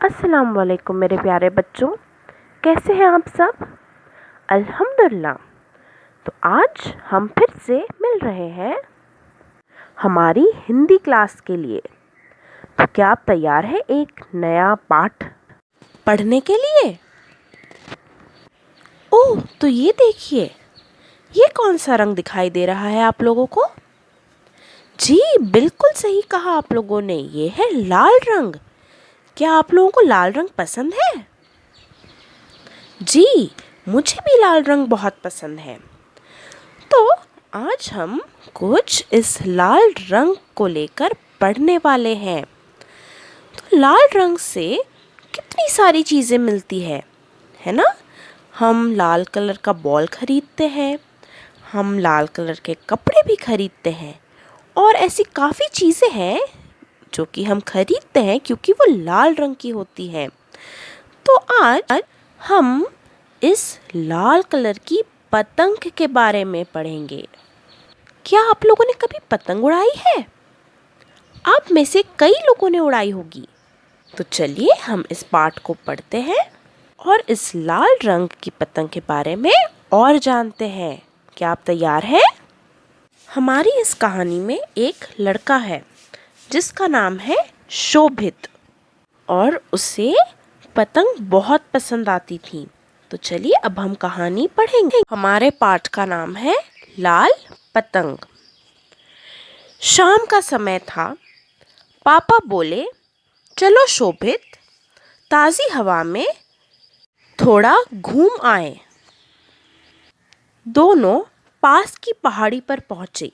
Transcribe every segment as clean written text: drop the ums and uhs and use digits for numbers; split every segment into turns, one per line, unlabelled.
अस्सलाम वालेकुम मेरे प्यारे बच्चों, कैसे हैं आप सब? अल्हम्दुलिल्लाह। तो आज हम फिर से मिल रहे हैं हमारी हिंदी क्लास के लिए। तो क्या आप तैयार हैं एक नया पाठ पढ़ने के लिए? ओह, तो ये देखिए, ये कौन सा रंग दिखाई दे रहा है आप लोगों को? जी, बिल्कुल सही कहा आप लोगों ने, ये है लाल रंग। क्या आप लोगों को लाल रंग पसंद है? जी, मुझे भी लाल रंग बहुत पसंद है। तो आज हम कुछ इस लाल रंग को लेकर पढ़ने वाले हैं। तो लाल रंग से कितनी सारी चीज़ें मिलती है ना? हम लाल कलर का बॉल खरीदते हैं, हम लाल कलर के कपड़े भी खरीदते हैं और ऐसी काफ़ी चीज़ें हैं जो कि हम खरीदते हैं क्योंकि वो लाल रंग की होती हैं। तो आज हम इस लाल कलर की पतंग के बारे में पढ़ेंगे। क्या आप लोगों ने कभी पतंग उड़ाई है? आप में से कई लोगों ने उड़ाई होगी। तो चलिए हम इस पाठ को पढ़ते हैं और इस लाल रंग की पतंग के बारे में और जानते हैं। क्या आप तैयार हैं? हमारी इस कहानी में एक लड़का है जिसका नाम है शोभित और उसे पतंग बहुत पसंद आती थी। तो चलिए अब हम कहानी पढ़ेंगे। हमारे पाठ का नाम है लाल पतंग। शाम का समय था। पापा बोले, चलो शोभित, ताज़ी हवा में थोड़ा घूम आए। दोनों पास की पहाड़ी पर पहुंचे।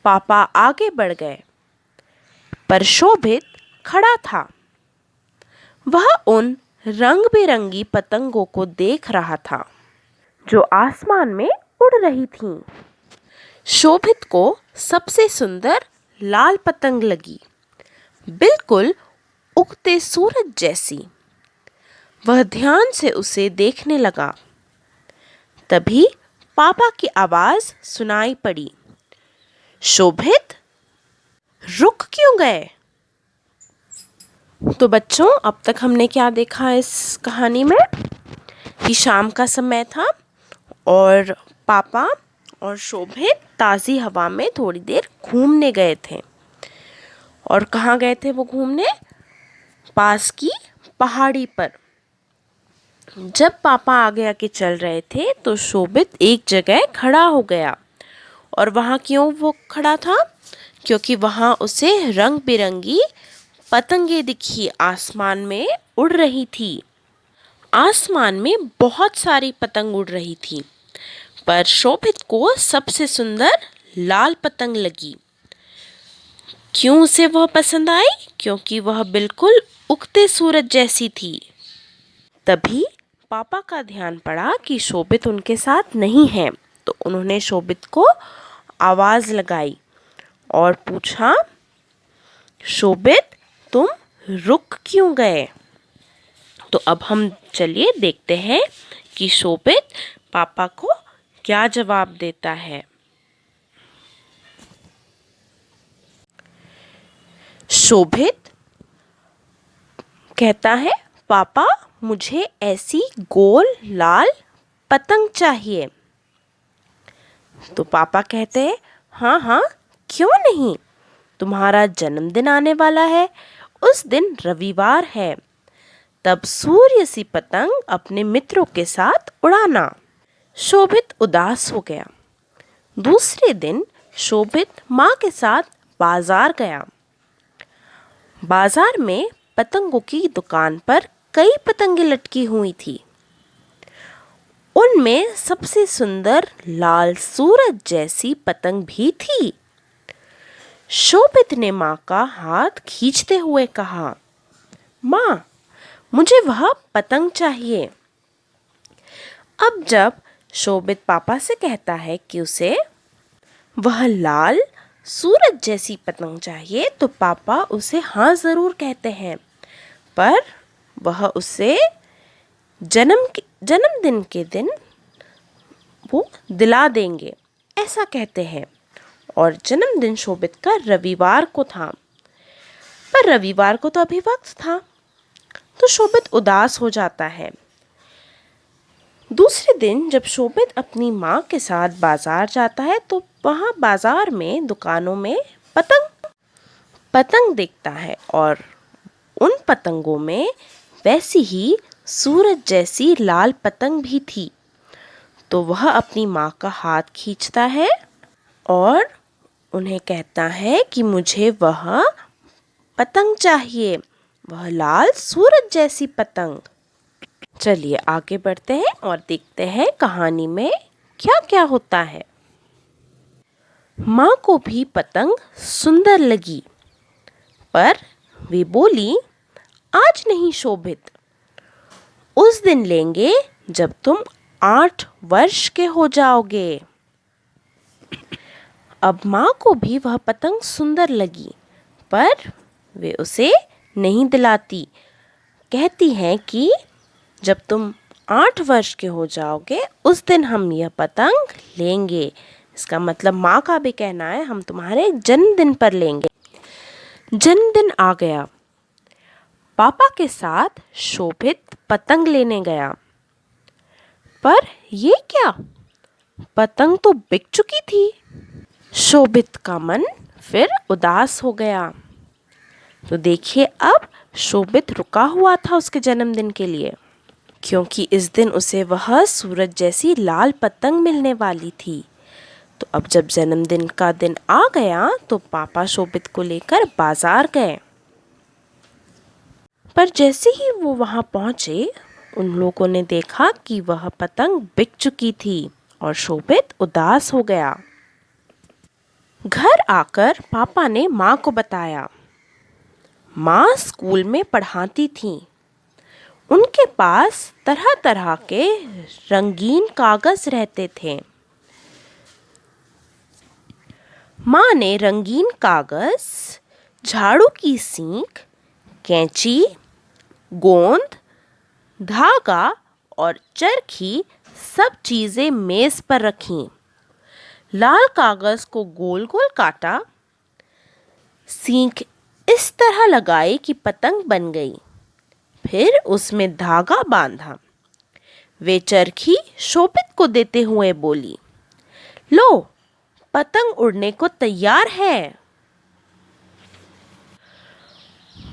पापा आगे बढ़ गए, पर शोभित खड़ा था। वह उन रंग बिरंगी पतंगों को देख रहा था जो आसमान में उड़ रही थीं। शोभित को सबसे सुंदर लाल पतंग लगी, बिल्कुल उगते सूरज जैसी। वह ध्यान से उसे देखने लगा। तभी पापा की आवाज सुनाई पड़ी, शोभित, रुक क्यों गए? तो बच्चों, अब तक हमने क्या देखा इस कहानी में कि शाम का समय था और पापा और शोभित ताज़ी हवा में थोड़ी देर घूमने गए थे। और कहाँ गए थे वो घूमने? पास की पहाड़ी पर। जब पापा आगे आगे चल रहे थे तो शोभित एक जगह खड़ा हो गया। और वहाँ क्यों वो खड़ा था? क्योंकि वहाँ उसे रंग बिरंगी पतंगे दिखी, आसमान में उड़ रही थी। आसमान में बहुत सारी पतंग उड़ रही थी, पर शोभित को सबसे सुंदर लाल पतंग लगी। क्यों उसे वह पसंद आई? क्योंकि वह बिल्कुल उगते सूरज जैसी थी। तभी पापा का ध्यान पड़ा कि शोभित उनके साथ नहीं है। तो उन्होंने शोभित को आवाज लगाई और पूछा, शोभित, तुम रुक क्यों गए? तो अब हम चलिए देखते हैं कि शोभित पापा को क्या जवाब देता है। शोभित कहता है, पापा, मुझे ऐसी गोल लाल पतंग चाहिए। तो पापा कहते हैं, हाँ हाँ, क्यों नहीं, तुम्हारा जन्मदिन आने वाला है। उस दिन रविवार है, तब सूर्य सी पतंग अपने मित्रों के साथ उड़ाना। शोभित उदास हो गया। दूसरे दिन शोभित माँ के साथ बाजार गया। बाजार में पतंगों की दुकान पर कई पतंगे लटकी हुई थी। उनमें सबसे सुंदर लाल सूरज जैसी पतंग भी थी। शोभित ने माँ का हाथ खींचते हुए कहा, माँ, मुझे वह पतंग चाहिए। अब जब शोभित पापा से कहता है कि उसे वह लाल सूरज जैसी पतंग चाहिए, तो पापा उसे हाँ ज़रूर कहते हैं, पर वह उसे जन्मदिन के दिन वो दिला देंगे, ऐसा कहते हैं। और जन्मदिन शोभित का रविवार को था, पर रविवार को तो अभी वक्त था। तो शोभित उदास हो जाता है। दूसरे दिन जब शोभित अपनी माँ के साथ बाजार जाता है तो वहाँ बाजार में दुकानों में पतंग देखता है और उन पतंगों में वैसी ही सूरज जैसी लाल पतंग भी थी। तो वह अपनी माँ का हाथ खींचता है और उन्हें कहता है कि मुझे वह पतंग चाहिए, वह लाल सूरज जैसी पतंग। चलिए आगे बढ़ते हैं और देखते हैं कहानी में क्या क्या होता है। माँ को भी पतंग सुंदर लगी, पर वे बोली, आज नहीं शोभित, उस दिन लेंगे जब तुम 8 वर्ष के हो जाओगे। अब माँ को भी वह पतंग सुंदर लगी, पर वे उसे नहीं दिलाती। कहती हैं कि जब तुम 8 वर्ष के हो जाओगे उस दिन हम यह पतंग लेंगे। इसका मतलब माँ का भी कहना है हम तुम्हारे जन्मदिन पर लेंगे। जन्मदिन आ गया। पापा के साथ शोभित पतंग लेने गया, पर ये क्या, पतंग तो बिक चुकी थी। शोभित का मन फिर उदास हो गया। तो देखिए अब शोभित रुका हुआ था उसके जन्मदिन के लिए, क्योंकि इस दिन उसे वह सूरज जैसी लाल पतंग मिलने वाली थी। तो अब जब जन्मदिन का दिन आ गया तो पापा शोभित को लेकर बाजार गए, पर जैसे ही वो वहां पहुंचे उन लोगों ने देखा कि वह पतंग बिक चुकी थी और शोभित उदास हो गया। घर आकर पापा ने माँ को बताया। माँ स्कूल में पढ़ाती थी, उनके पास तरह तरह के रंगीन कागज रहते थे। माँ ने रंगीन कागज, झाड़ू की सींक, कैंची, गोंद, धागा और चरखी सब चीजें मेज पर रखीं। लाल कागज को गोल गोल काटा, सींक इस तरह लगाई कि पतंग बन गई। फिर उसमें धागा बांधा। वे चरखी शोभित को देते हुए बोली, लो, पतंग उड़ने को तैयार है।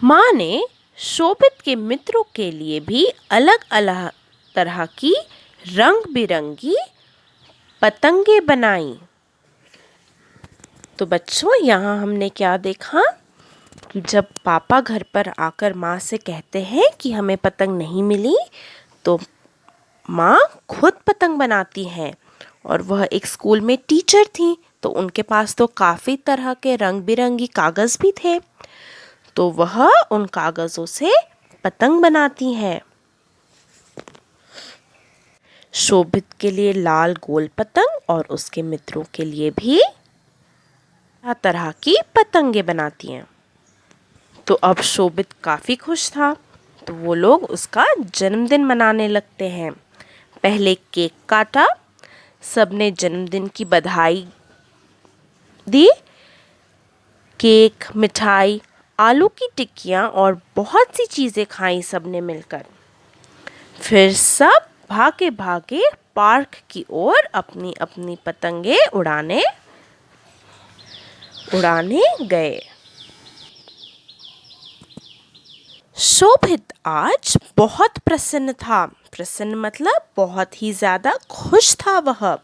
माँ ने शोभित के मित्रों के लिए भी अलग अलग तरह की रंग बिरंगी पतंगे बनाई। तो बच्चों यहाँ हमने क्या देखा कि जब पापा घर पर आकर माँ से कहते हैं कि हमें पतंग नहीं मिली, तो माँ खुद पतंग बनाती हैं। और वह एक स्कूल में टीचर थी, तो उनके पास तो काफ़ी तरह के रंग बिरंगी कागज़ भी थे, तो वह उन कागज़ों से पतंग बनाती हैं। शोभित के लिए लाल गोल पतंग और उसके मित्रों के लिए भी तरह तरह की पतंगे बनाती हैं। तो अब शोभित काफ़ी खुश था, तो वो लोग उसका जन्मदिन मनाने लगते हैं। पहले केक काटा, सबने जन्मदिन की बधाई दी। केक, मिठाई, आलू की टिक्कियाँ और बहुत सी चीज़ें खाई सबने मिलकर। फिर सब भागे भागे पार्क की ओर अपनी अपनी पतंगे उड़ाने गए। शोभित आज बहुत प्रसन्न था। प्रसन्न मतलब बहुत ही ज़्यादा खुश था वह।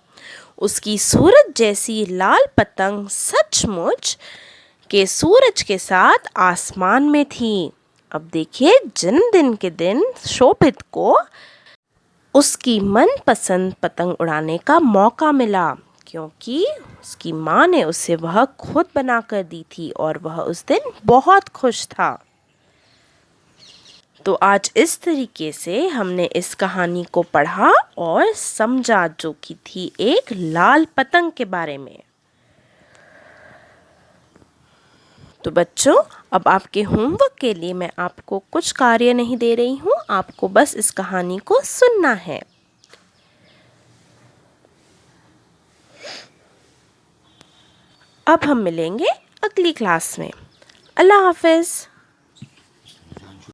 उसकी सूरज जैसी लाल पतंग सचमुच के सूरज के साथ आसमान में थी। अब देखिए जन्मदिन के दिन शोभित को उसकी मनपसंद पतंग उड़ाने का मौका मिला, क्योंकि उसकी माँ ने उसे वह खुद बनाकर दी थी और वह उस दिन बहुत खुश था। तो आज इस तरीके से हमने इस कहानी को पढ़ा और समझा, जो कि थी एक लाल पतंग के बारे में। तो बच्चों, अब आपके होमवर्क के लिए मैं आपको कुछ कार्य नहीं दे रही हूँ, आपको बस इस कहानी को सुनना है। अब हम मिलेंगे अगली क्लास में। अल्लाह हाफ़िज़।